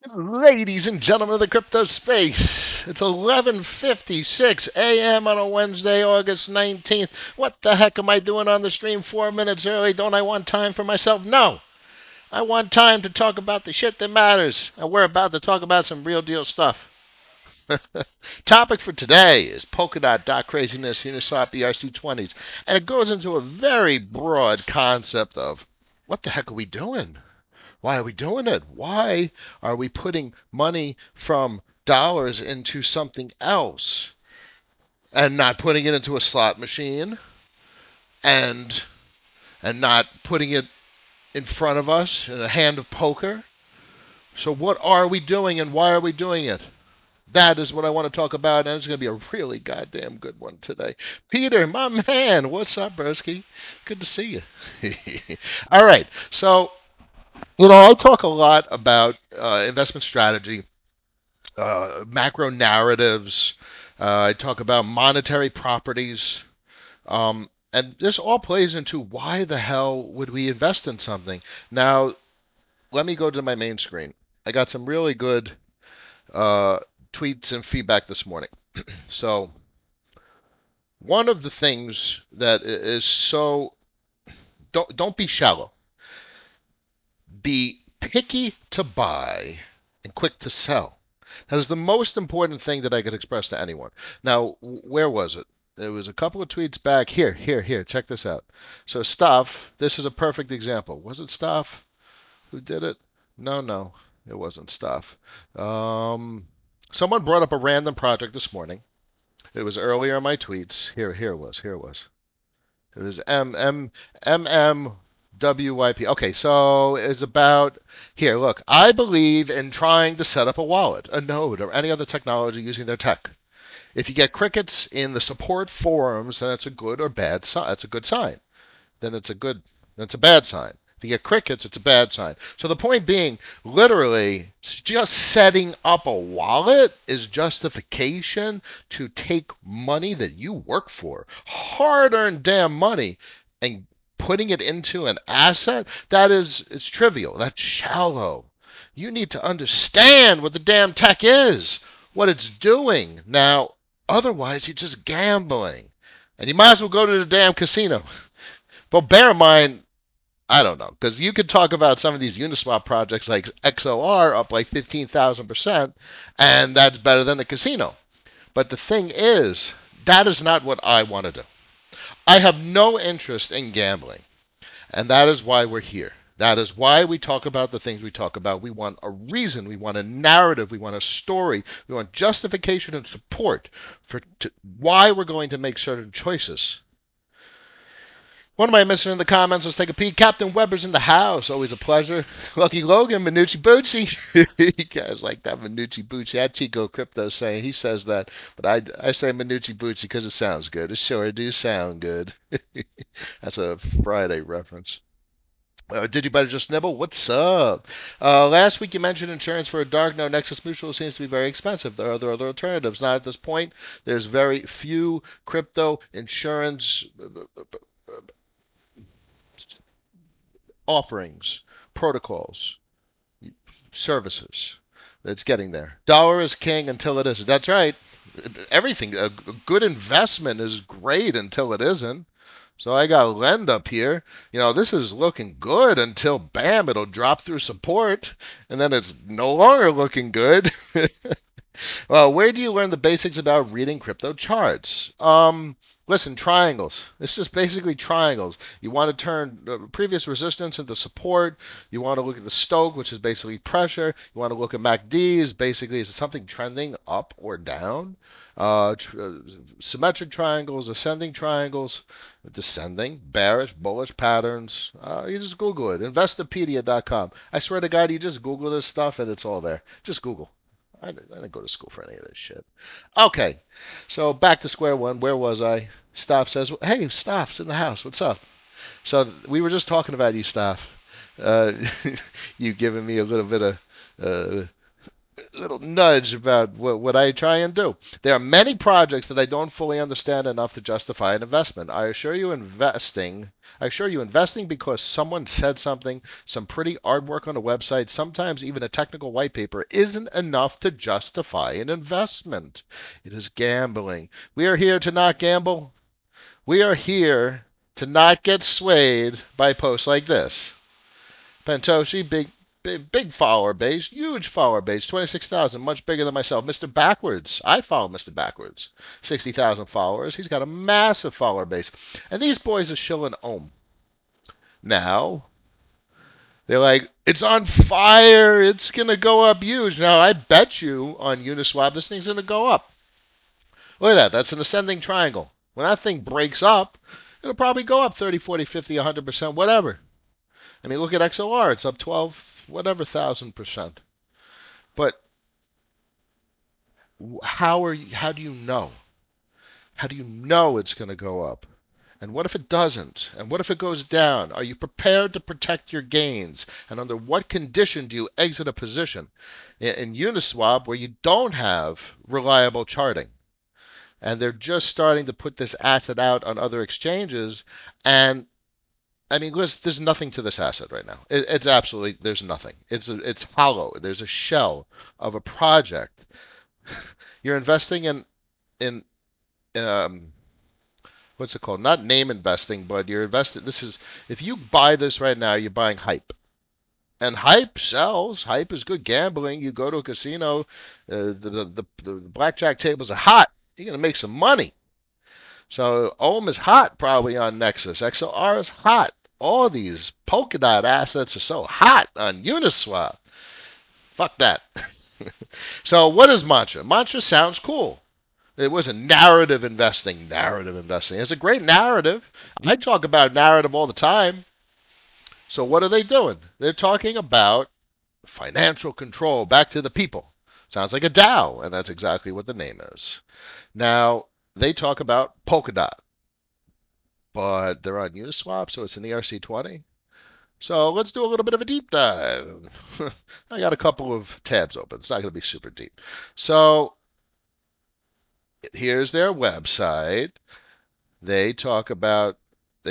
Ladies and gentlemen of the crypto space, it's 11:56 a.m. on a Wednesday, August 19th. What the heck am I doing on the stream 4 minutes early? Don't I want time for myself? No, I want time to talk about the shit that matters. And we're about to talk about some real deal stuff. Topic for today is Polkadot, dot craziness, Uniswap, erc20s. And it goes into a very broad concept of what the heck are we doing? Why are we doing it? Why are we putting money from dollars into something else and not putting it into a slot machine and not putting it in front of us in a hand of poker? So what are we doing and why are we doing it? That is what I want to talk about, and it's going to be a really goddamn good one today. Peter, my man, what's up, broski? Good to see you. All right, so I talk a lot about investment strategy, macro narratives. I talk about monetary properties. And this all plays into why the hell would we invest in something? Now, let me go to my main screen. I got some really good uh, tweets and feedback this morning. So, one of the things that is so don't be shallow. Be picky to buy and quick to sell. That is the most important thing that I could express to anyone. Now, where was it? It was a couple of tweets back. Here. Check this out. So, Staff, this is a perfect example. Was it Staff who did it? No, it wasn't Staff. Someone brought up a random project this morning. It was earlier in my tweets. Here it was. It was MMWYP. Okay, so it's about here. Look, I believe in trying to set up a wallet, a node, or any other technology using their tech. If you get crickets in the support forums, then it's a good or bad sign. That's a good sign. Then it's a good. That's a bad sign. If you get crickets, it's a bad sign. So the point being, literally, just setting up a wallet is justification to take money that you work for, hard-earned damn money, and putting it into an asset. It's trivial. That's shallow. You need to understand what the damn tech is, what it's doing. Now, otherwise, you're just gambling. And you might as well go to the damn casino. But bear in mind, I don't know, because you could talk about some of these Uniswap projects like XOR up like 15,000%, and that's better than a casino. But the thing is, that is not what I want to do. I have no interest in gambling, and that is why we're here. That is why we talk about the things we talk about. We want a reason, we want a narrative, we want a story, we want justification and support why we're going to make certain choices. What am I missing in the comments? Let's take a peek. Captain Weber's in the house. Always a pleasure. Lucky Logan, Minucci Bucci. You guys like that Minucci Bucci. That Chico Crypto saying he says that, but I say Minucci Bucci because it sounds good. It sure do sound good. That's a Friday reference. Did you better just nibble? What's up? Last week you mentioned insurance for a dark node. Nexus Mutual seems to be very expensive. There are other alternatives. Not at this point. There's very few crypto insurance offerings, protocols, services that's getting there. Dollar is king until it isn't. That's right. Everything, a good investment is great until it isn't. So I got Lend up here. This is looking good until bam, it'll drop through support, and then it's no longer looking good. Well, where do you learn the basics about reading crypto charts? Listen, triangles. It's just basically triangles. You want to turn previous resistance into support. You want to look at the Stoke, which is basically pressure. You want to look at MACDs. Basically, is it something trending up or down? Symmetric triangles, ascending triangles, descending, bearish, bullish patterns. You just Google it. Investopedia.com. I swear to God, you just Google this stuff and it's all there. Just Google. I didn't go to school for any of this shit. Okay, so back to square one. Where was I? Staff says, "Hey, Staff's in the house. What's up?" So we were just talking about you, Staff. Uh, you giving me a little bit of little nudge about what I try and do. There are many projects that I don't fully understand enough to justify an investment. I assure you investing because someone said something, some pretty artwork on a website, sometimes even a technical white paper, isn't enough to justify an investment. It is gambling. We are here to not gamble. We are here to not get swayed by posts like this. Pentoshi, big follower base, huge follower base, 26,000, much bigger than myself. Mr. Backwards, I follow Mr. Backwards, 60,000 followers. He's got a massive follower base. And these boys are shilling Ohm. Now, they're like, it's on fire. It's going to go up huge. Now, I bet you on Uniswap, this thing's going to go up. Look at that. That's an ascending triangle. When that thing breaks up, it'll probably go up 30, 40, 50, 100%, whatever. I mean, look at XOR. It's up 12, whatever, 1,000%. But how do you know? How do you know it's going to go up? And what if it doesn't? And what if it goes down? Are you prepared to protect your gains? And under what condition do you exit a position? In Uniswap, where you don't have reliable charting, and they're just starting to put this asset out on other exchanges, and I mean, there's nothing to this asset right now. It's absolutely, there's nothing. It's hollow. There's a shell of a project. You're investing in what's it called? Not name investing, but you're investing. If you buy this right now, you're buying hype. And hype sells. Hype is good gambling. You go to a casino, the blackjack tables are hot. You're going to make some money. So Ohm is hot probably on Nexus. XOR is hot. All these Polkadot assets are so hot on Uniswap. Fuck that. So what is Mantra? Mantra sounds cool. It was a narrative investing. It's a great narrative. I talk about narrative all the time. So what are they doing? They're talking about financial control back to the people. Sounds like a DAO, and that's exactly what the name is. Now, they talk about Polkadot, but they're on Uniswap, so it's an ERC20. So let's do a little bit of a deep dive. I got a couple of tabs open. It's not going to be super deep. So here's their website. They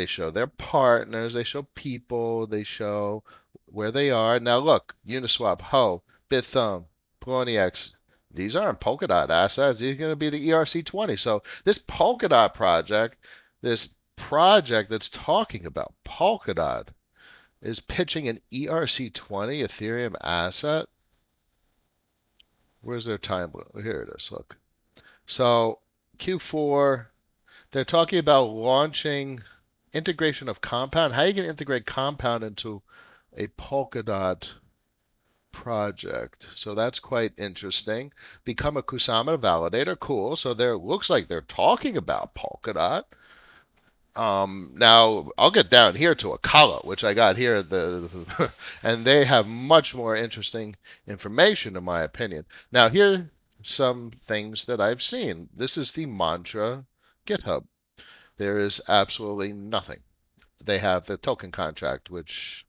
show their partners, they show people, they show where they are. Now look, Uniswap, Ho, Bithumb, Poloniex, these aren't Polkadot assets. These are going to be the ERC20. So this Polkadot project, this project that's talking about Polkadot, is pitching an ERC20 Ethereum asset. Where's their time? Here it is. Look. So Q4, they're talking about launching integration of Compound. How are you going to integrate Compound into a Polkadot project? So that's quite interesting. Become a Kusama validator. Cool. So there looks like they're talking about Polkadot. Now I'll get down here to Akala, which I got here, and they have much more interesting information, in my opinion. Now here are some things that I've seen. This is the Mantra GitHub. There is absolutely nothing. They have the token contract, which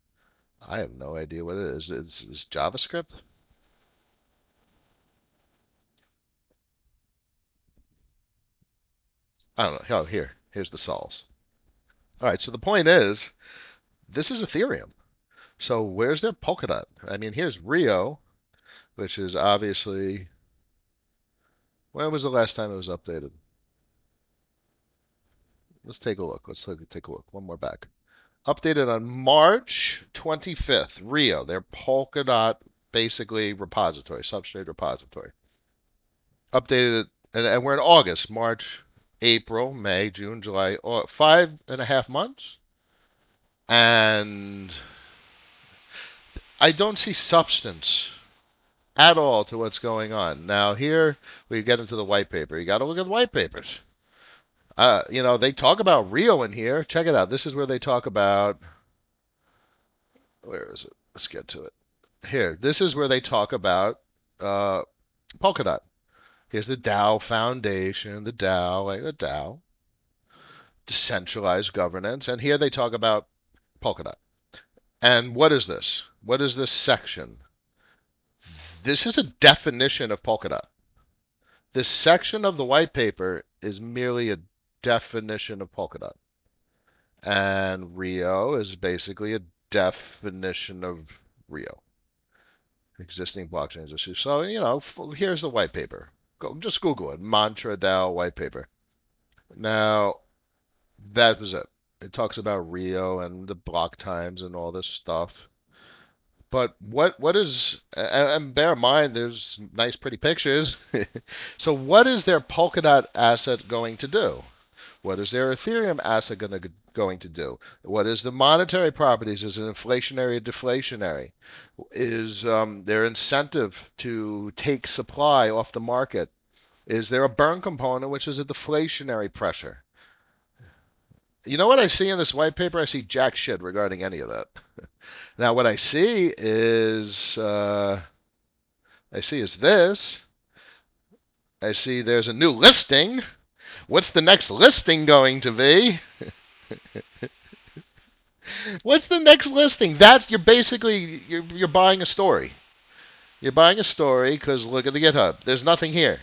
I have no idea what it is. It's JavaScript. I don't know. Oh, here's the sols. All right, so the point is, this is Ethereum. So where's their Polkadot? I mean, here's Rio, which is obviously, when was the last time it was updated? Let's take a look. Take a look. One more back. Updated on March 25th. Rio, their Polkadot basically repository, substrate repository. Updated, and we're in August, March, April, May, June, July, 5.5 months. And I don't see substance at all to what's going on. Now here we get into the white paper. You got to look at the white papers. They talk about Rio in here. Check it out. This is where they talk about, where is it? Let's get to it. Here, this is where they talk about Polkadot. Here's the DAO Foundation, the DAO, like a DAO, decentralized governance, and here they talk about Polkadot. And what is this? What is this section? This is a definition of Polkadot. This section of the white paper is merely a definition of Polkadot. And Rio is basically a definition of Rio. Existing blockchains issue. So, here's the white paper. Just Google it. Mantra DAO white paper. Now, that was it. It talks about Rio and the block times and all this stuff. But what is, and bear in mind, there's nice, pretty pictures. So what is their Polkadot asset going to do? What is their Ethereum asset going to do? What is the monetary properties? Is it inflationary or deflationary? Is their incentive to take supply off the market? Is there a burn component, which is a deflationary pressure? You know what I see in this white paper? I see jack shit regarding any of that. Now, what I see is this. I see there's a new listing. What's the next listing going to be? What's the next listing? You're buying a story. You're buying a story because look at the GitHub. There's nothing here.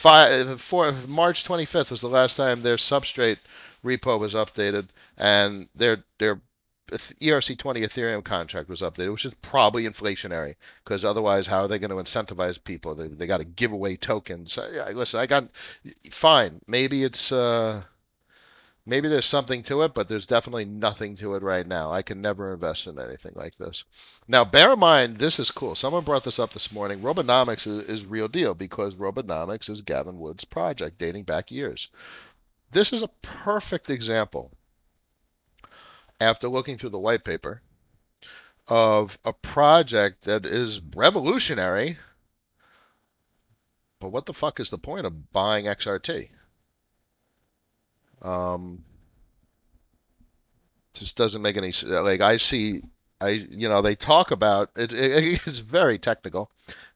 March 25th was the last time their substrate repo was updated, and their ERC20 Ethereum contract was updated, which is probably inflationary, because otherwise, how are they going to incentivize people? They got to give away tokens. Listen, fine. Maybe maybe there's something to it, but there's definitely nothing to it right now. I can never invest in anything like this. Now, bear in mind, this is cool. Someone brought this up this morning. Robonomics is real deal because Robonomics is Gavin Wood's project dating back years. This is a perfect example, after looking through the white paper, of a project that is revolutionary, but what the fuck is the point of buying XRT? Just doesn't make any sense. Like they talk about it. It's very technical.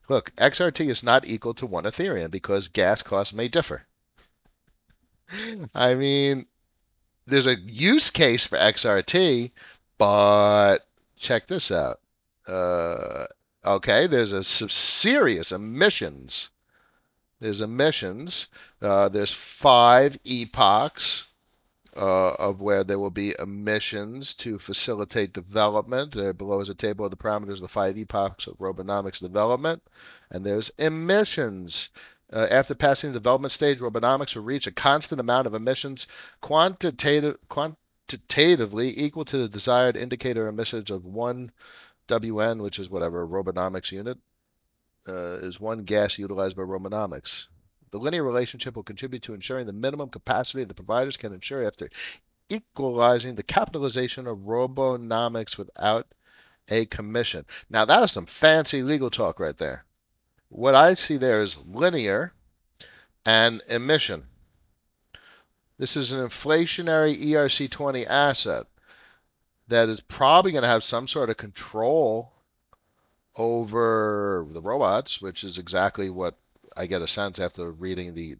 Look, XRT is not equal to one Ethereum because gas costs may differ. I mean, there's a use case for XRT, but check this out. Okay, there's some serious emissions. There's emissions. There's 5 epochs of where there will be emissions to facilitate development. Below is a table of the parameters of the 5 epochs of Robonomics development. And there's emissions. After passing the development stage, Robonomics will reach a constant amount of emissions quantitatively equal to the desired indicator emissions of 1 WN, which is whatever Robonomics unit, is 1 gas utilized by Robonomics. The linear relationship will contribute to ensuring the minimum capacity the providers can ensure after equalizing the capitalization of Robonomics without a commission. Now, that is some fancy legal talk right there. What I see there is linear and emission. This is an inflationary ERC20 asset that is probably going to have some sort of control over the robots, which is exactly what I get a sense after reading the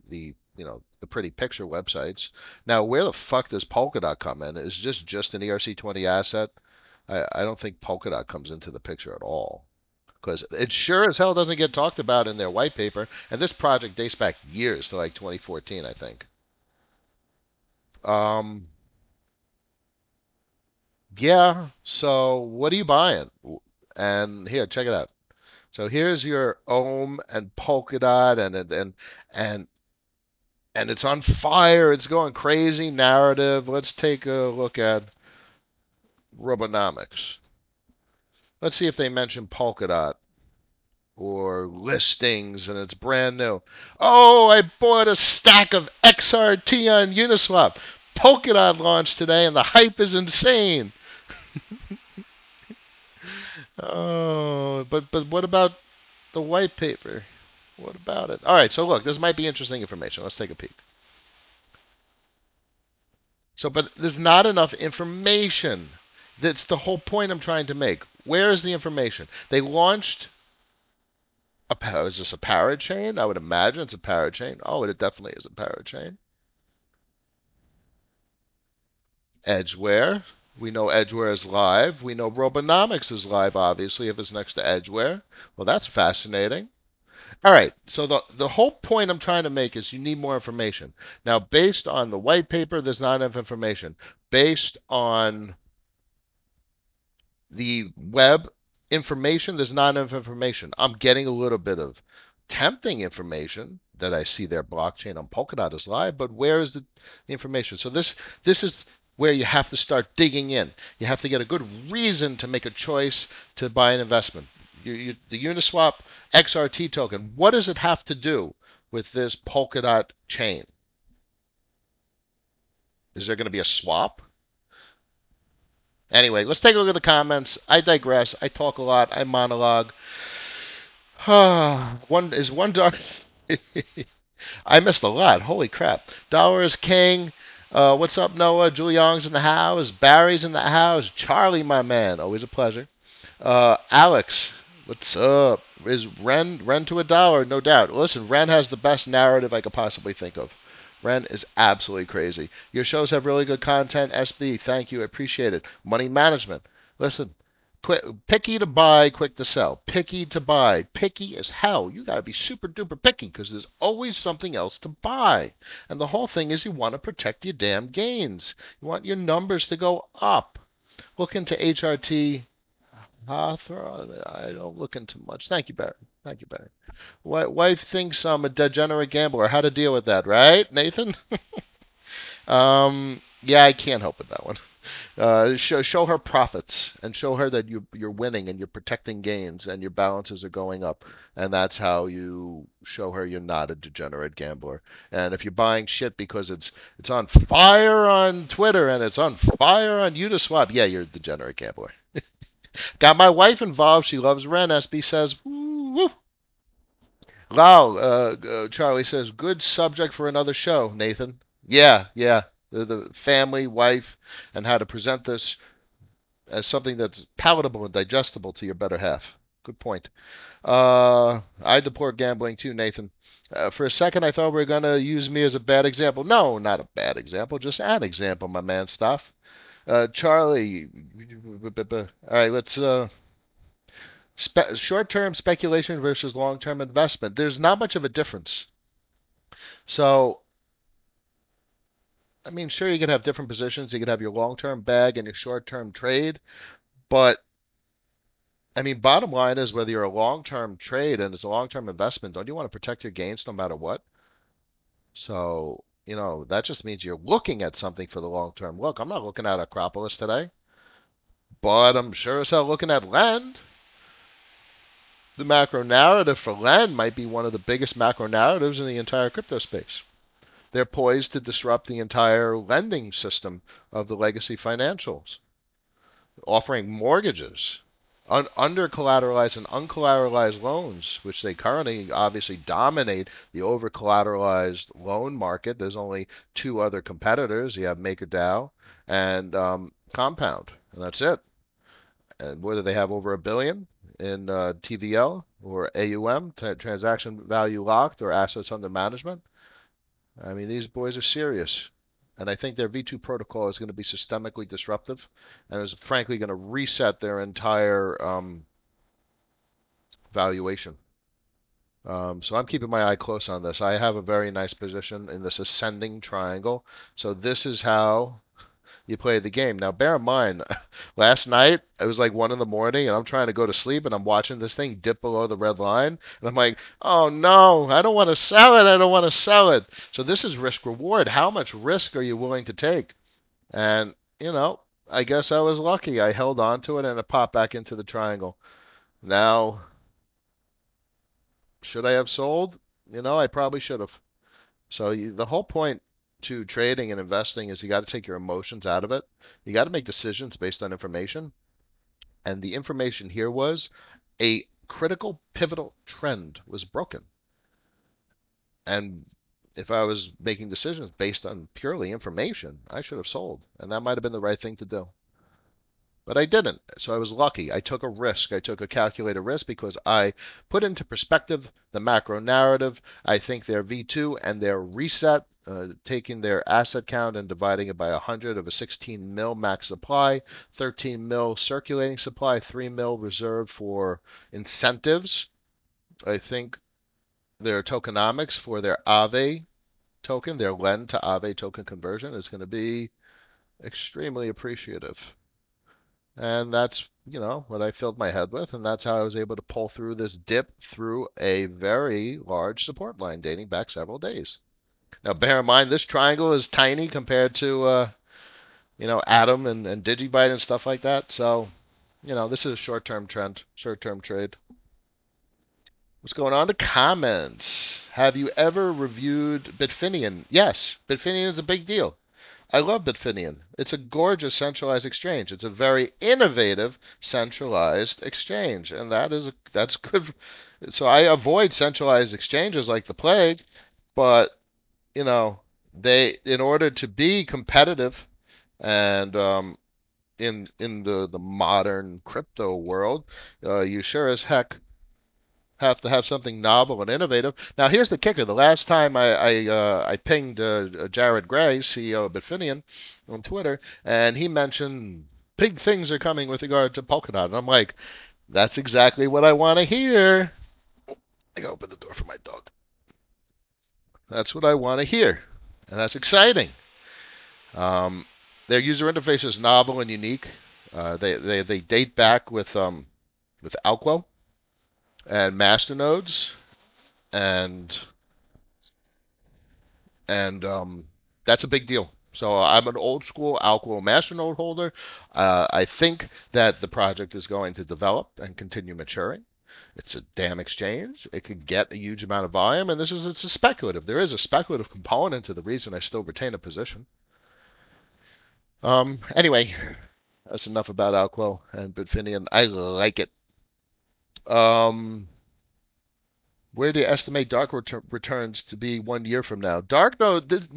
pretty picture websites. Now, where the fuck does Polkadot come in? Is just an ERC20 asset? I don't think Polkadot comes into the picture at all, because it sure as hell doesn't get talked about in their white paper. And this project dates back years to like 2014, I think. Yeah. So what are you buying? And here, check it out. So here's your Ohm and Polkadot, and it's on fire. It's going crazy narrative. Let's take a look at Robonomics. Let's see if they mention Polkadot or listings, and it's brand new. Oh, I bought a stack of XRT on Uniswap. Polkadot launched today, and the hype is insane. Oh, but what about the white paper? What about it? All right, so look, this might be interesting information. Let's take a peek. So, but there's not enough information. That's the whole point I'm trying to make. Where is the information? They launched is this a parachain? I would imagine it's a parachain. Oh, it definitely is a parachain. Edgeware. We know Edgeware is live. We know Robonomics is live, obviously, if it's next to Edgeware. Well, that's fascinating. All right. So the whole point I'm trying to make is you need more information. Now, based on the white paper, there's not enough information. Based on the web information, there's not enough information. I'm getting a little bit of tempting information that I see their blockchain on Polkadot is live, but where is the information? So this is where you have to start digging in. You have to get a good reason to make a choice to buy an investment. The Uniswap XRT token, what does it have to do with this Polkadot chain? Is there going to be a swap? Anyway, let's take a look at the comments. I digress. I talk a lot. I monologue. One dollar. I missed a lot. Holy crap. Dollar is king. What's up, Noah? Juliang's in the house. Barry's in the house. Charlie, my man. Always a pleasure. Alex, what's up? Is Ren to $1? No doubt. Listen, Ren has the best narrative I could possibly think of. Ren is absolutely crazy. Your shows have really good content. SB, thank you. I appreciate it. Money management. Listen, picky to buy, quick to sell. Picky to buy. Picky as hell. You got to be super duper picky because there's always something else to buy. And the whole thing is you want to protect your damn gains. You want your numbers to go up. Look into HRT. I don't look into much. Thank you, Barry. Thank you, Barry. Wife thinks I'm a degenerate gambler. How to deal with that, right, Nathan? Yeah, I can't help with that one. Show her profits and show her that you're winning and you're protecting gains and your balances are going up, and that's how you show her you're not a degenerate gambler. And if you're buying shit because it's on fire on Twitter and it's on fire on Uniswap, yeah, you're a degenerate gambler. Got my wife involved. She loves Ren. SB says, woo, woo. Wow, Charlie says, good subject for another show, Nathan. Yeah, yeah. The family, wife, and how to present this as something that's palatable and digestible to your better half. Good point. I deport gambling too, Nathan. For a second, I thought we were going to use me as a bad example. No, not a bad example, just an example, my man, stuff. Charlie, all right, let's short-term speculation versus long-term investment. There's not much of a difference. So, I mean, sure, you could have different positions. You could have your long-term bag and your short-term trade, but I mean, bottom line is whether you're a long-term trade and it's a long-term investment, don't you want to protect your gains no matter what? So, that just means you're looking at something for the long term. Look, I'm not looking at Acropolis today, but I'm sure as hell looking at Lend. The macro narrative for Lend might be one of the biggest macro narratives in the entire crypto space. They're poised to disrupt the entire lending system of the legacy financials, offering mortgages, under collateralized and uncollateralized loans, which they currently obviously dominate the over collateralized loan market. There's only two other competitors. You have MakerDAO and Compound, and that's it. And what do they have, over $1 billion in TVL or AUM, transaction value locked, or assets under management? I mean, these boys are serious. And I think their V2 protocol is going to be systemically disruptive and is frankly going to reset their entire valuation. So I'm keeping my eye close on this. I have a very nice position in this ascending triangle. So this is how you play the game. Now, bear in mind, last night it was like 1 in the morning, and I'm trying to go to sleep, and I'm watching this thing dip below the red line, and I'm like, oh no, I don't want to sell it. I don't want to sell it. So this is risk reward. How much risk are you willing to take? And I guess I was lucky. I held on to it, and it popped back into the triangle. Now, should I have sold? I probably should have. So the whole point to trading and investing is you got to take your emotions out of it. You got to make decisions based on information. And the information here was a critical pivotal trend was broken. And if I was making decisions based on purely information, I should have sold. And that might have been the right thing to do. but I didn't. So I was lucky. I took a risk. I took a calculated risk because I put into perspective the macro narrative. I think their V2 and their reset, taking their asset count and dividing it by 100 of a 16 mil max supply, 13 mil circulating supply, 3 mil reserved for incentives. I think their tokenomics for their Aave token, their Len to Aave token conversion is going to be extremely appreciative. And that's, what I filled my head with, and that's how I was able to pull through this dip through a very large support line dating back several days. Now, bear in mind, this triangle is tiny compared to, Atom and Digibyte and stuff like that. So, this is a short-term trend, short-term trade. What's going on? The comments. Have you ever reviewed Bitfinian? Yes, Bitfinian is a big deal. I love Bitfinian. It's a gorgeous centralized exchange. It's a very innovative centralized exchange, and that's good. So I avoid centralized exchanges like the plague, but they in order to be competitive and in the modern crypto world, you sure as heck have to have something novel and innovative. Now, here's the kicker. The last time I pinged Jared Gray, CEO of Bitfinian, on Twitter, and he mentioned big things are coming with regard to Polkadot. And I'm like, that's exactly what I want to hear. I gotta open the door for my dog. That's what I want to hear. And that's exciting. Um, their user interface is novel and unique. They date back with Alquo and masternodes and and that's a big deal. So I'm an old school Alquo masternode holder. I think that the project is going to develop and continue maturing. It's a damn exchange. It could get a huge amount of volume, and it's a speculative. There is a speculative component to the reason I still retain a position. Anyway, that's enough about Alquo and Bitfinian. I like it. Um, Where do you estimate dark returns to be 1 year from now? Dark, no, this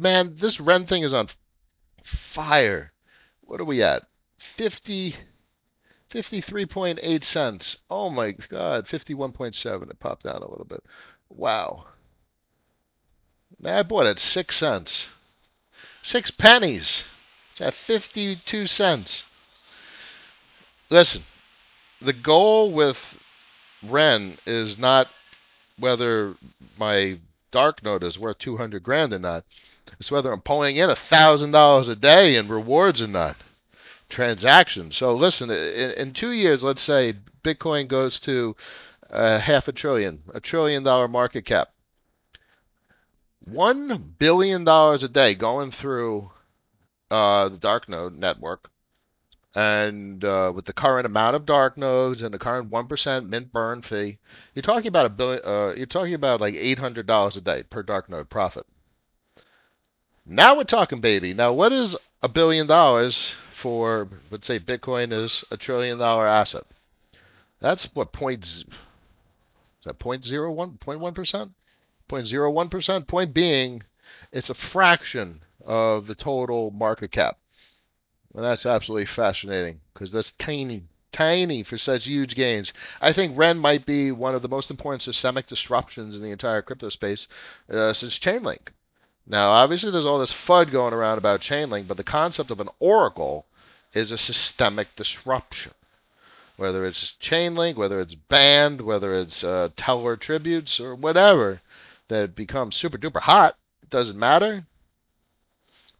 Ren thing is on fire. What are we at? 50, 53.8 cents. Oh my God, 51.7. It popped down a little bit. Wow. Man, I bought it 6 cents. 6 pennies. It's at 52 cents. Listen, the goal with Ren is not whether my dark node is worth 200 grand or not. It's whether I'm pulling in $1,000 a day in rewards or not. Transactions. So listen, in 2 years, let's say Bitcoin goes to half $1 trillion market cap. $1 billion a day going through the dark node network. And with the current amount of dark nodes and the current 1% mint burn fee, you're talking about a billion. You're talking about like $800 a day per dark node profit. Now we're talking, baby. Now, what is $1 billion for? Let's say Bitcoin is $1 trillion asset. That's what is that 0.01, 0.1%, 0.01%. Point being, it's a fraction of the total market cap. And that's absolutely fascinating because that's tiny, tiny for such huge gains. I think Ren might be one of the most important systemic disruptions in the entire crypto space since Chainlink. Now, obviously, there's all this FUD going around about Chainlink, but the concept of an oracle is a systemic disruption. Whether it's Chainlink, whether it's banned, whether it's teller tributes, or whatever, that becomes super duper hot, it doesn't matter.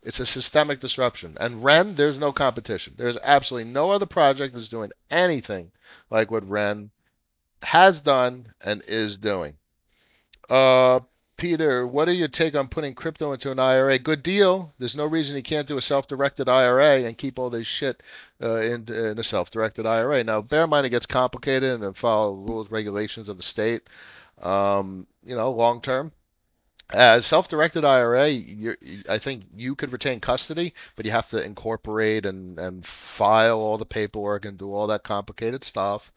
It's a systemic disruption. And Ren, there's no competition. There's absolutely no other project that's doing anything like what Ren has done and is doing. Peter, what are your take on putting crypto into an IRA? Good deal. There's no reason you can't do a self-directed IRA and keep all this shit in a self-directed IRA. Now, bear in mind it gets complicated and follow rules, regulations of the state. Long term. As self-directed IRA, I think you could retain custody, but you have to incorporate and file all the paperwork and do all that complicated stuff.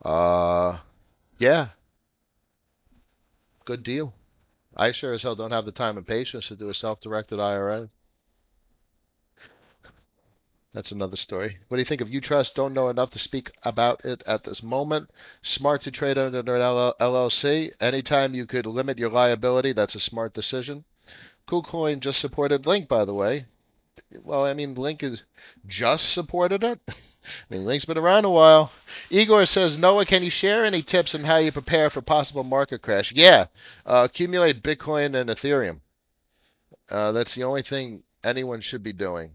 Yeah, good deal. I sure as hell don't have the time and patience to do a self-directed IRA. That's another story. What do you think of Utrust? Don't know enough to speak about it at this moment. Smart to trade under an LLC. Anytime you could limit your liability, that's a smart decision. KuCoin just supported Link, by the way. Well, I mean, Link is just supported it. I mean, Link's been around a while. Igor says, Noah, can you share any tips on how you prepare for possible market crash? Yeah, accumulate Bitcoin and Ethereum. That's the only thing anyone should be doing.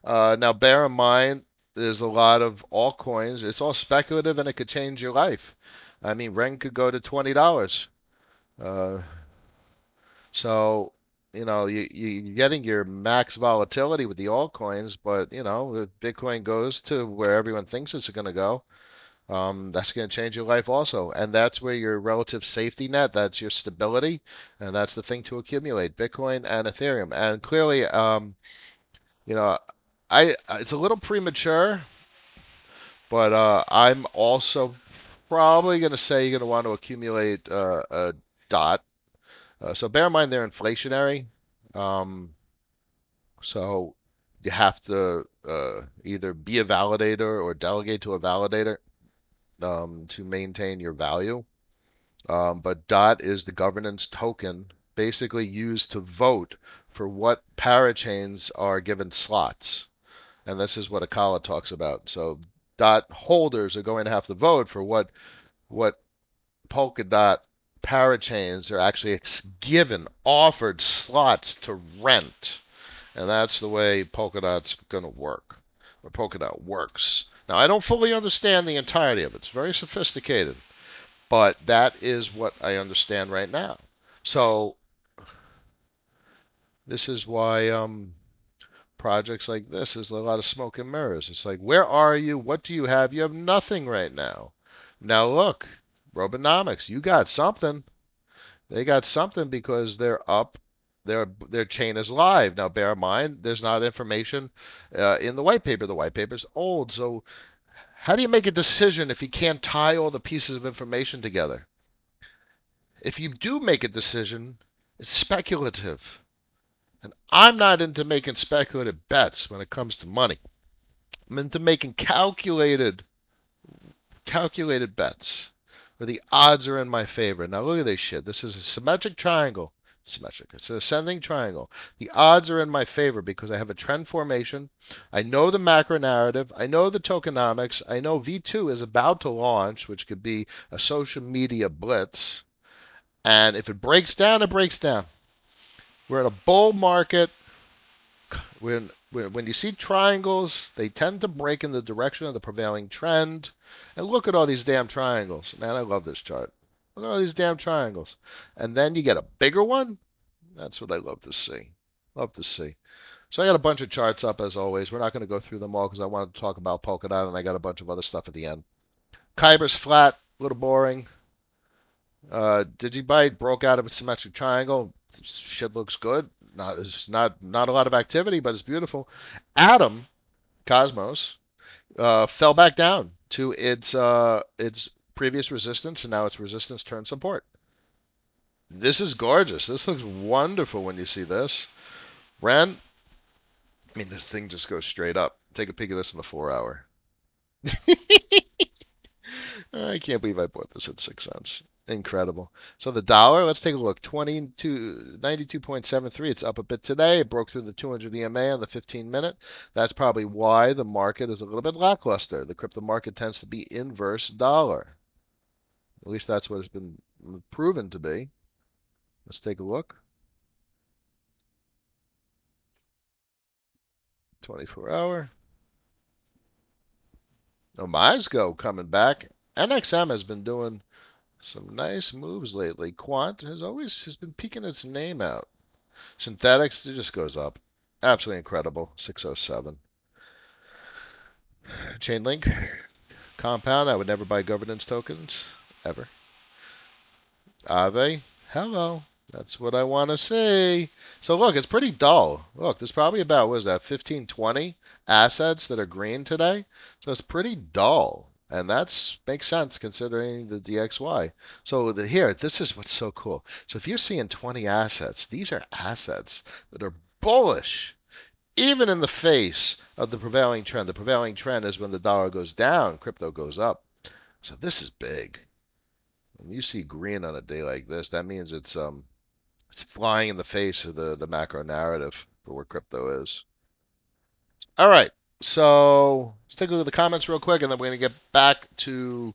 Now, bear in mind, there's a lot of altcoins. It's all speculative, and it could change your life. I mean, Ren could go to $20. Uh, so, you're getting your max volatility with the altcoins, but, if Bitcoin goes to where everyone thinks it's going to go, that's going to change your life also. And that's where your relative safety net, that's your stability, and that's the thing to accumulate, Bitcoin and Ethereum. And clearly, you know, it's a little premature, but I'm also probably going to say you're going to want to accumulate a dot. So bear in mind they're inflationary. Um, so you have to either be a validator or delegate to a validator to maintain your value. But DOT is the governance token basically used to vote for what parachains are given slots. And this is what Akala talks about. So DOT holders are going to have to vote for what Polkadot parachains are actually given, offered slots to rent. And that's the way Polkadot's going to work, or Polkadot works. Now, I don't fully understand the entirety of it. It's very sophisticated, but that is what I understand right now. So this is why projects like this is a lot of smoke and mirrors. It's like, where are you? What do you have? You have nothing right now. Now look, Robonomics, you got something. They got something because they're up. Their chain is live. Now bear in mind, there's not information in the white paper. The white paper's old. So how do you make a decision if you can't tie all the pieces of information together? If you do make a decision, it's speculative. And I'm not into making speculative bets when it comes to money. I'm into making calculated bets where the odds are in my favor. Now look at this shit. This is a symmetric triangle. Symmetric. It's an ascending triangle. The odds are in my favor because I have a trend formation. I know the macro narrative. I know the tokenomics. I know V2 is about to launch, which could be a social media blitz. And if it breaks down, it breaks down. We're in a bull market. When you see triangles, they tend to break in the direction of the prevailing trend. And look at all these damn triangles. Man, I love this chart. Look at all these damn triangles. And then you get a bigger one. That's what I love to see. Love to see. So I got a bunch of charts up as always. We're not going to go through them all because I wanted to talk about Polkadot and I got a bunch of other stuff at the end. Kyber's flat, a little boring. Digibyte broke out of a symmetric triangle. Shit looks good. It's not a lot of activity, but it's beautiful. Atom, Cosmos, fell back down to its previous resistance, and now its resistance turned support. This is gorgeous. This looks wonderful when you see this. Ren, I mean, this thing just goes straight up. Take a peek at this in the 4-hour. I can't believe I bought this at 6 cents. Incredible. So the dollar, let's take a look. 92.73. It's up a bit today. It broke through the 200 EMA on the 15-minute. That's probably why the market is a little bit lackluster. The crypto market tends to be inverse dollar. At least that's what it's been proven to be. Let's take a look. 24-hour. Oh, Mizgo coming back. NXM has been doing some nice moves lately. Quant has been peeking its name out. Synthetics, it just goes up. Absolutely incredible. 607. Chainlink, Compound, I would never buy governance tokens. Ever. Aave, hello. That's what I want to see. So look, it's pretty dull. Look, there's probably about, what is that, 15, 20 assets that are green today. So it's pretty dull. And that makes sense considering the DXY. So here, this is what's so cool. So if you're seeing 20 assets, these are assets that are bullish. even in the face of the prevailing trend. The prevailing trend is when the dollar goes down, crypto goes up. So this is big. When you see green on a day like this, that means it's flying in the face of the macro narrative for where crypto is. All right, so let's take a look at the comments real quick, and then we're going to get back to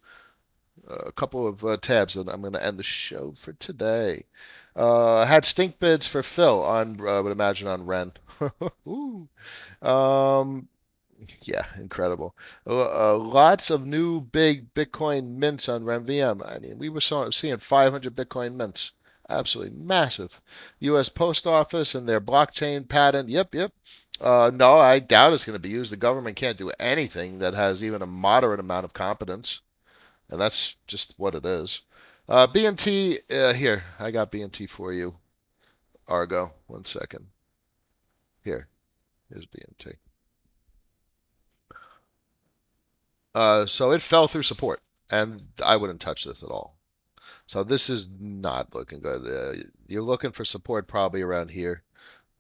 a couple of tabs, and I'm going to end the show for today. I had stink bids for Phil on, I would imagine, on Ren. Ooh. Yeah, incredible. Lots of new big Bitcoin mints on RenVM. I mean, we were seeing 500 Bitcoin mints. Absolutely massive. U.S. Post Office and their blockchain patent. Yep, yep. No, I doubt it's going to be used. The government can't do anything that has even a moderate amount of competence, and that's just what it is. BNT, here, I got BNT for you. Argo, 1 second. Here's BNT. So it fell through support, and I wouldn't touch this at all. So this is not looking good. You're looking for support probably around here,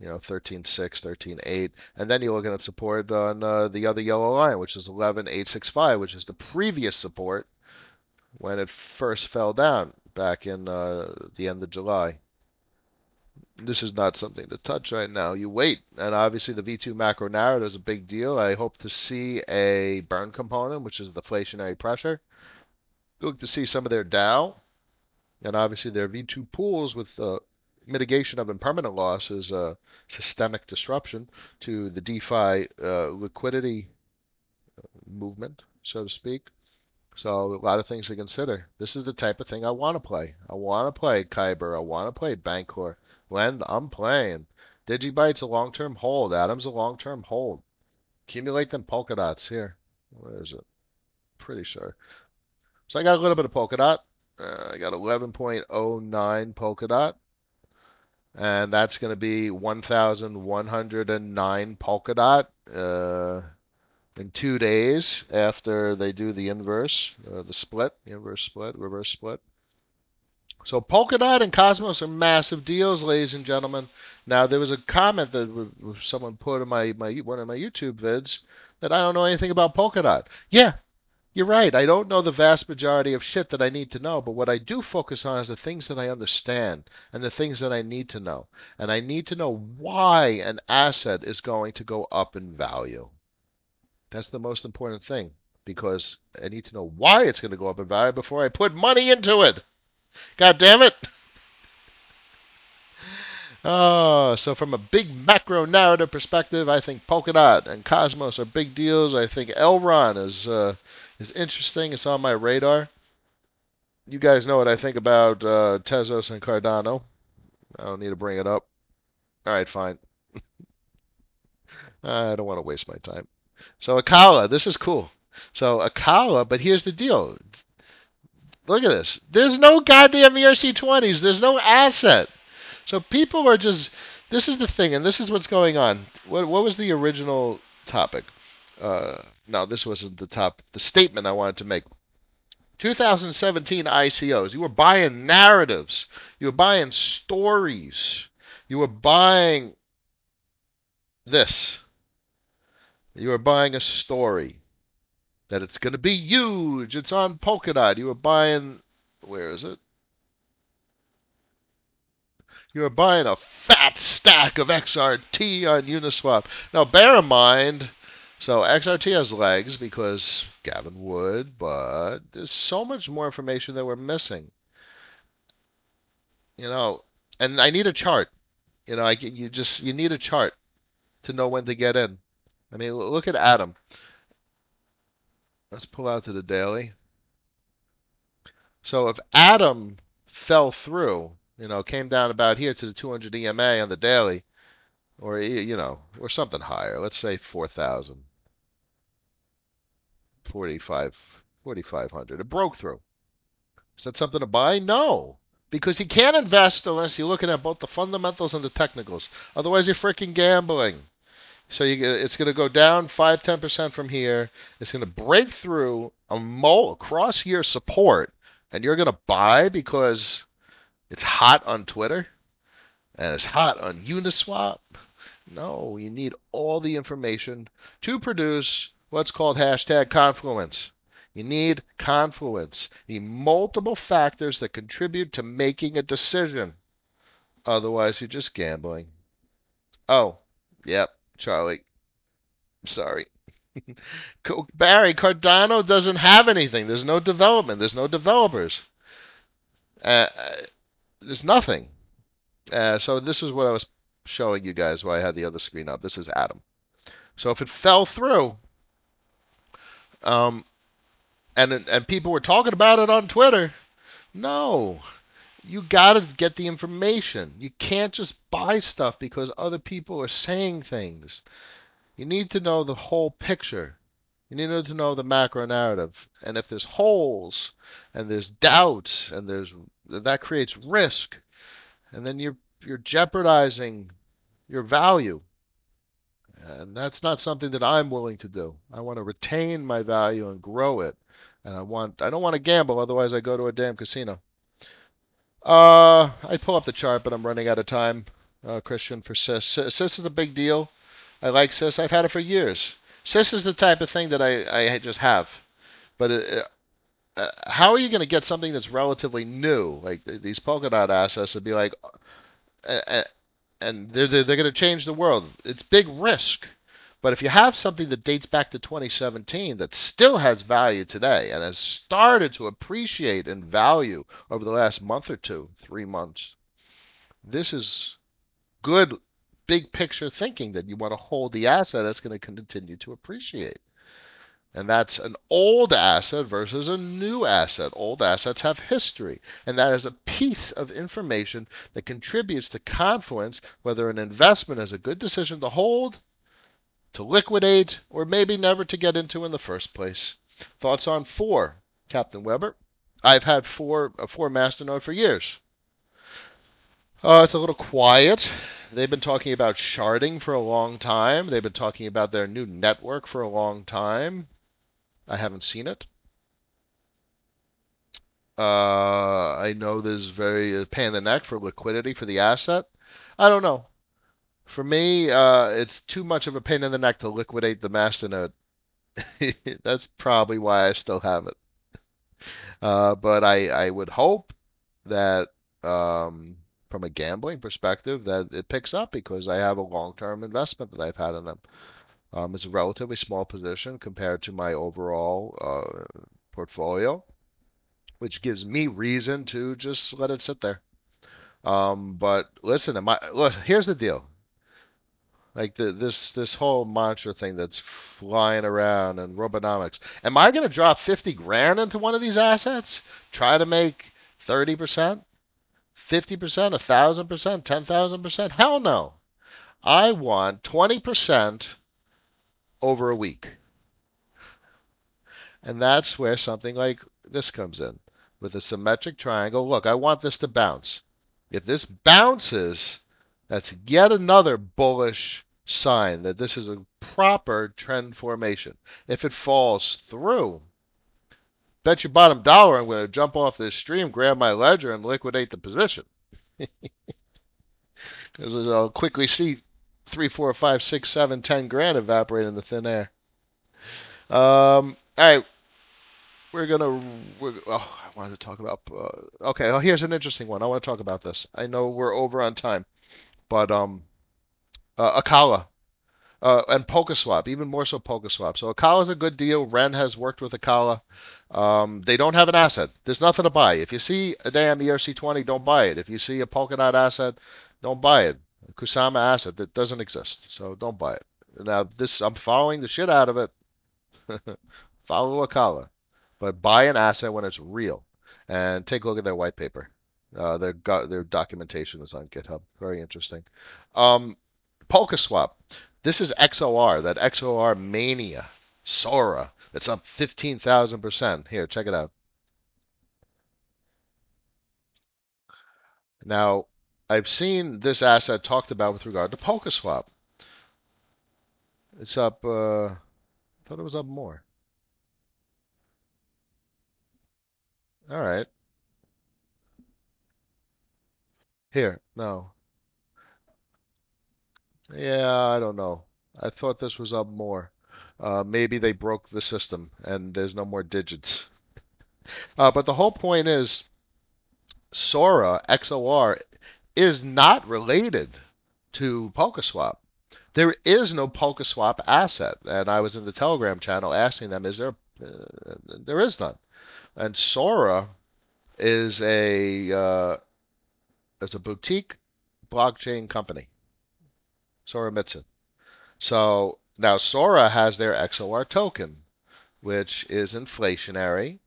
13.6, 13.8, and then you're looking at support on the other yellow line, which is 11.865, which is the previous support when it first fell down back in the end of July. This is not something to touch right now. You wait, and obviously the V2 macro narrative is a big deal. I hope to see a burn component, which is the deflationary pressure. Look to see some of their Dow, and obviously their V2 pools with mitigation of impermanent losses, systemic disruption to the DeFi liquidity movement, so to speak. So a lot of things to consider. This is the type of thing I want to play. I want to play Kyber. I want to play Bancor. Lend, I'm playing. Digibyte's a long-term hold. Atom's a long-term hold. Accumulate them Polkadots here. Where is it? Pretty sure. So I got a little bit of Polkadot. I got 11.09 Polkadot. And that's going to be 1,109 Polkadot in 2 days after they do the inverse, the split, the inverse split, reverse split. So Polkadot and Cosmos are massive deals, ladies and gentlemen. Now there was a comment that someone put in my one of my YouTube vids that I don't know anything about Polkadot. Yeah, you're right. I don't know the vast majority of shit that I need to know, but what I do focus on is the things that I understand and the things that I need to know. And I need to know why an asset is going to go up in value. That's the most important thing, because I need to know why it's going to go up in value before I put money into it. God damn it. So from a big macro narrative perspective, I think Polkadot and Cosmos are big deals. I think Elron is interesting. It's on my radar. You guys know what I think about Tezos and Cardano. I don't need to bring it up. All right, fine. I don't want to waste my time. So Akala, this is cool. So Akala, but here's the deal. Look at this. There's no goddamn ERC20s. There's no asset. So people are just, this is the thing, and this is what's going on. What was the original topic? No, this wasn't the statement I wanted to make. 2017 ICOs. You were buying narratives. You were buying stories. You were buying this. You were buying a story. That it's going to be huge. It's on Polkadot. You were buying, where is it? You were buying a fat stack of XRT on Uniswap. Now, bear in mind, so XRT has legs because Gavin would, but there's so much more information that we're missing. And I need a chart. You need a chart to know when to get in. I mean, look at Atom. Let's pull out to the daily. So if Atom fell through, came down about here to the 200 EMA on the daily, or or something higher, let's say 4,000, 4,500. It broke through. Is that something to buy? No, because you can't invest unless you're looking at both the fundamentals and the technicals. Otherwise, you're freaking gambling. So it's going to go down 5-10% from here. It's going to break through a cross-year support, and you're going to buy because it's hot on Twitter and it's hot on Uniswap. No, you need all the information to produce what's called hashtag confluence. You need confluence. You need multiple factors that contribute to making a decision. Otherwise, you're just gambling. Oh, yep, Charlie. Sorry. Barry, Cardano doesn't have anything. There's no development. There's no developers. There's nothing. So this is what I was showing you guys while I had the other screen up. This is Atom. So if it fell through, um, and people were talking about it on Twitter, no, you got to get the information. You can't just buy stuff because other people are saying things. You need to know the whole picture. You need to know the macro narrative. And if there's holes and there's doubts and that creates risk, and then you're jeopardizing your value. And that's not something that I'm willing to do. I want to retain my value and grow it. And I don't want to gamble, otherwise I go to a damn casino. I'd pull up the chart, but I'm running out of time, Christian, for CIS. CIS is a big deal. I like CIS. I've had it for years. CIS is the type of thing that I just have. But how are you going to get something that's relatively new, like these Polkadot assets, to be like, uh, and they're going to change the world? It's big risk. But if you have something that dates back to 2017 that still has value today and has started to appreciate in value over the last month or two, 3 months, this is good big picture thinking that you want to hold the asset that's going to continue to appreciate. And that's an old asset versus a new asset. Old assets have history, and that is a piece of information that contributes to confluence whether an investment is a good decision to hold, to liquidate, or maybe never to get into in the first place. Thoughts on four, Captain Weber? I've had a four masternode for years. It's a little quiet. They've been talking about sharding for a long time. They've been talking about their new network for a long time. I haven't seen it. I know there's very pain in the neck for liquidity for the asset. I don't know. For me, it's too much of a pain in the neck to liquidate the masternode. That's probably why I still have it. But I would hope that from a gambling perspective that it picks up because I have a long-term investment that I've had in them. It's a relatively small position compared to my overall portfolio, which gives me reason to just let it sit there. But listen, look, here's the deal. Like this whole mantra thing that's flying around and Robonomics. Am I going to drop 50 grand into one of these assets? Try to make 30%, 50%, 1,000%, 10,000%? Hell no. I want 20% over a week. And that's where something like this comes in. With a symmetric triangle, look, I want this to bounce. If this bounces, that's yet another bullish sign that this is a proper trend formation. If it falls through, bet your bottom dollar I'm going to jump off this stream, grab my ledger, and liquidate the position. Because I'll quickly see 3, 4, 5, 6, 7, 10 grand evaporate in the thin air. All right, I wanted to talk about. Okay, well, here's an interesting one. I want to talk about this. I know we're over on time, but Akala and Polkaswap, even more so Polkaswap. So Akala is a good deal. Ren has worked with Akala. They don't have an asset. There's nothing to buy. If you see a damn ERC20, don't buy it. If you see a Polkadot asset, don't buy it. A Kusama asset that doesn't exist, so don't buy it. Now this, I'm following the shit out of it. Follow Akala, but buy an asset when it's real, and take a look at their white paper. Their documentation is on GitHub. Very interesting. Um, PolkaSwap. This is XOR, that XOR mania, Sora. That's up 15,000%. Here, check it out. Now, I've seen this asset talked about with regard to PolkaSwap. It's up. I thought it was up more. All right. Here, no. Yeah, I don't know. I thought this was up more. Maybe they broke the system and there's no more digits. But the whole point is Sora XOR is not related to Polkaswap. There is no Polkaswap asset, and I was in the Telegram channel asking them, "Is there?" There is none. And Sora is a boutique blockchain company, Sora Mitsu. So now Sora has their XOR token, which is inflationary.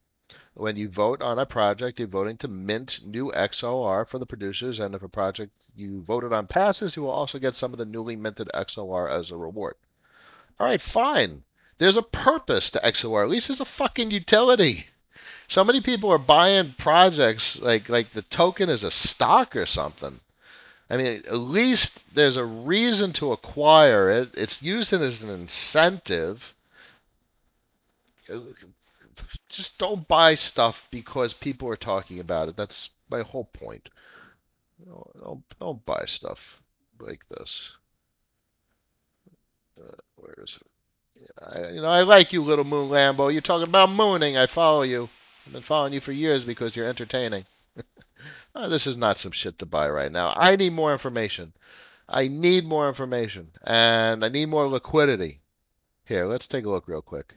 When you vote on a project, you're voting to mint new XOR for the producers, and if a project you voted on passes, you will also get some of the newly minted XOR as a reward. All right, fine. There's a purpose to XOR. At least there's a fucking utility. So many people are buying projects like the token is a stock or something. I mean, at least there's a reason to acquire it. It's used as an incentive. Just don't buy stuff because people are talking about it. That's my whole point. Don't buy stuff like this. Where is it? I like you, little Moon Lambo. You're talking about mooning. I follow you. I've been following you for years because you're entertaining. This is not some shit to buy right now. I need more information. I need more information. And I need more liquidity. Here, let's take a look real quick.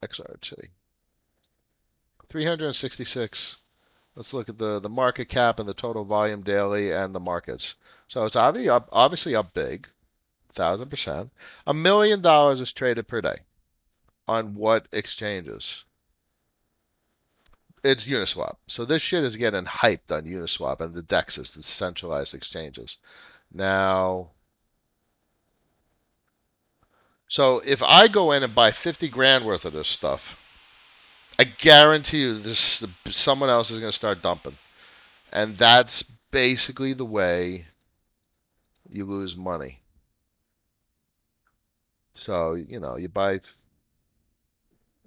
XRT. 366. Let's look at the market cap and the total volume daily and the markets. So it's obviously up big, 1,000%. $1 million is traded per day. On what exchanges? It's Uniswap. So this shit is getting hyped on Uniswap and the DEXs, the centralized exchanges. Now, so if I go in and buy 50 grand worth of this stuff, I guarantee you this someone else is going to start dumping. And that's basically the way you lose money. So, you buy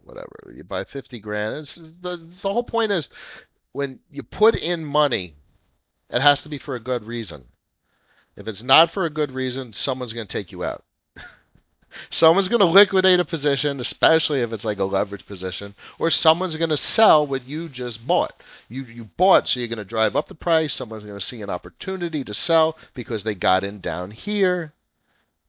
whatever, you buy 50 grand. The whole point is when you put in money, it has to be for a good reason. If it's not for a good reason, someone's going to take you out. Someone's going to liquidate a position, especially if it's like a leverage position, or someone's going to sell what you just bought. You bought, so you're going to drive up the price. Someone's going to see an opportunity to sell because they got in down here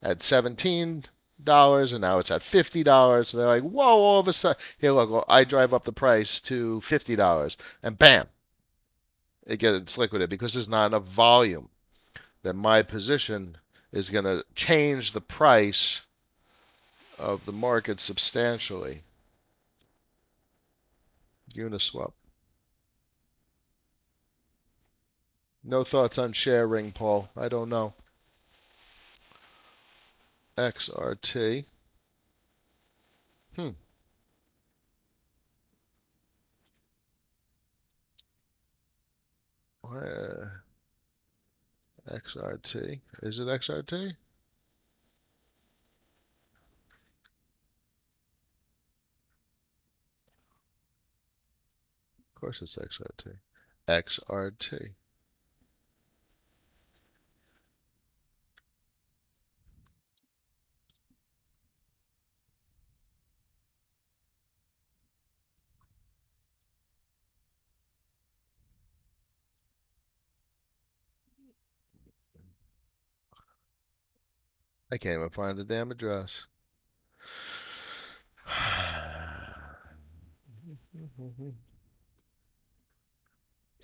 at $17 and now it's at $50. So they're like, whoa, all of a sudden, here, look, well, I drive up the price to $50 and bam, it gets liquidated because there's not enough volume. Then my position is going to change the price of the market substantially. Uniswap. No thoughts on sharing, Paul. I don't know. XRT. Hmm. Uh, XRT. Is it XRT? Of course it's XRT. XRT. I can't even find the damn address.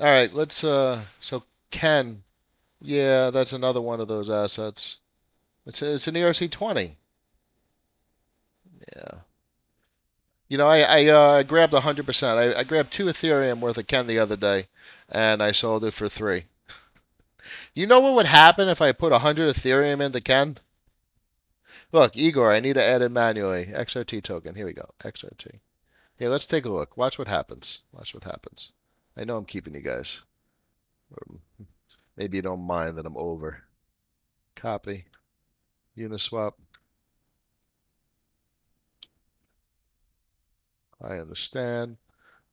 All right, let's so Ken, yeah, that's another one of those assets. It's an ERC20. Yeah. I grabbed 100%. I grabbed 2 Ethereum worth of Ken the other day, and I sold it for 3. You know what would happen if I put 100 Ethereum into Ken? Look, Igor, I need to add it manually. XRT token. Here we go. XRT. Here, let's take a look. Watch what happens. Watch what happens. I know I'm keeping you guys. Or maybe you don't mind that I'm over. Copy. Uniswap. I understand.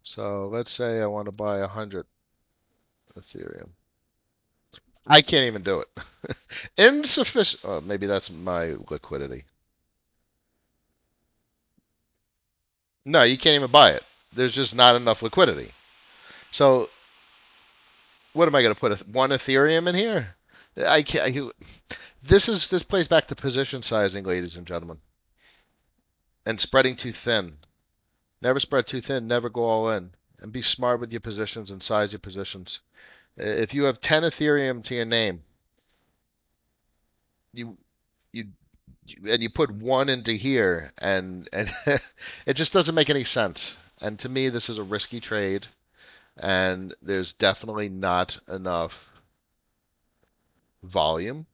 So let's say I want to buy 100 Ethereum. I can't even do it. Insufficient. Oh, maybe that's my liquidity. No, you can't even buy it. There's just not enough liquidity. So what am I going to put one Ethereum in here? I can't. This plays back to position sizing, ladies and gentlemen, and spreading too thin. Never spread too thin. Never go all in. And be smart with your positions and size your positions. If you have 10 Ethereum to your name, you you and you put one into here, and it just doesn't make any sense. And to me, this is a risky trade, and there's definitely not enough volume.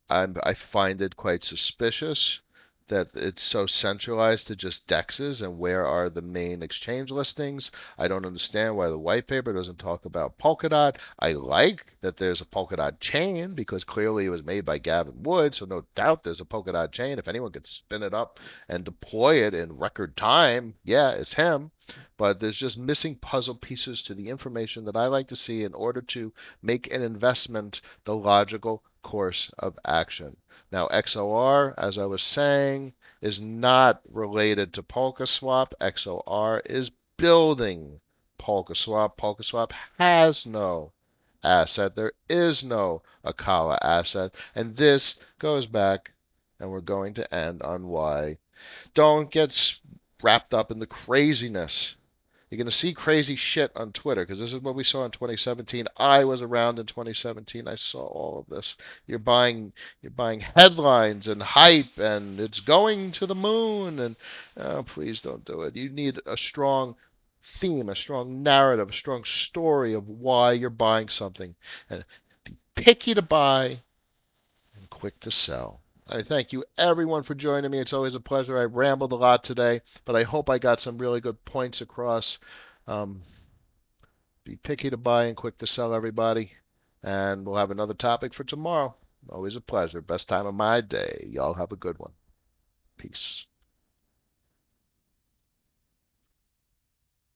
I find it quite suspicious that it's so centralized to just DEXs and where are the main exchange listings. I don't understand why the white paper doesn't talk about Polkadot. I like that there's a Polkadot chain because clearly it was made by Gavin Wood, so no doubt there's a Polkadot chain. If anyone could spin it up and deploy it in record time, yeah, it's him. But there's just missing puzzle pieces to the information that I like to see in order to make an investment the logical course of action. Now, XOR, as I was saying, is not related to Polkaswap. XOR is building Polkaswap. Polkaswap has no asset. There is no Akala asset. And this goes back, and we're going to end on why. Don't get wrapped up in the craziness. You're going to see crazy shit on Twitter because this is what we saw in 2017. I was around in 2017. I saw all of this. You're buying headlines and hype and it's going to the moon and oh, please don't do it. You need a strong theme, a strong narrative, a strong story of why you're buying something and be picky to buy and quick to sell. I thank you everyone for joining me. It's always a pleasure. I rambled a lot today, but I hope I got some really good points across. Um, be picky to buy and quick to sell, everybody. And we'll have another topic for tomorrow. Always a pleasure. Best time of my day. Y'all have a good one. Peace.